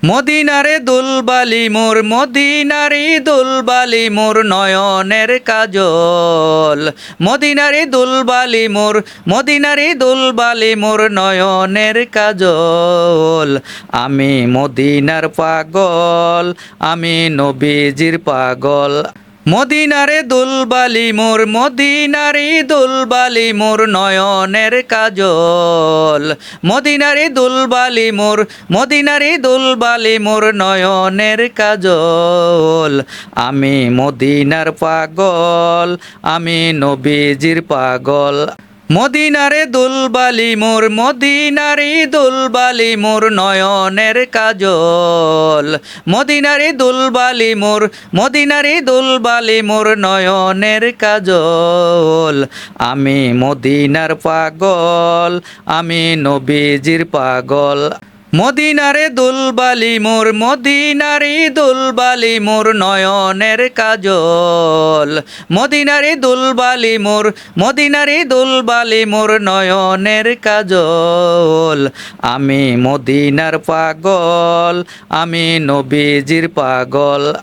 মদিনারে দুলবালি মোর মদিনারি দুলবালি মোর নয়নের কাজল। মদিনারি দুলবালি মোর মদিনারি দুলবালি মোর নয়নের কাজল। আমি মদিনার পাগল, আমি নবীজির পাগল। মদিনারে দুলবালি মোর মদিনারি দুলবালি মোর নয়নের কাজল। মদিনারি দুলবালি মোর মদিনারি দুলবালি মোর নয়নের কাজল। আমি মদিনার পাগল, আমি নবীজির পাগল। মদিনারে দুলবালি মোর মদিনারি দুলবালি মোর নয়নের কাজল। মদিনারি দুলবালি মোর মদিনারি দুলবালি মোর নয়নের কাজল। আমি মদিনার পাগল, আমি নবীজির পাগল। মদিনারে দুলবালি মোর মদিনারি দুলবালি মোর নয়নের কাজল। মদিনারি দুলবালি মোর মদিনারি দুলবালি মোর নয়নের কাজল। আমি মদিনার পাগল, আমি নবীজির পাগল।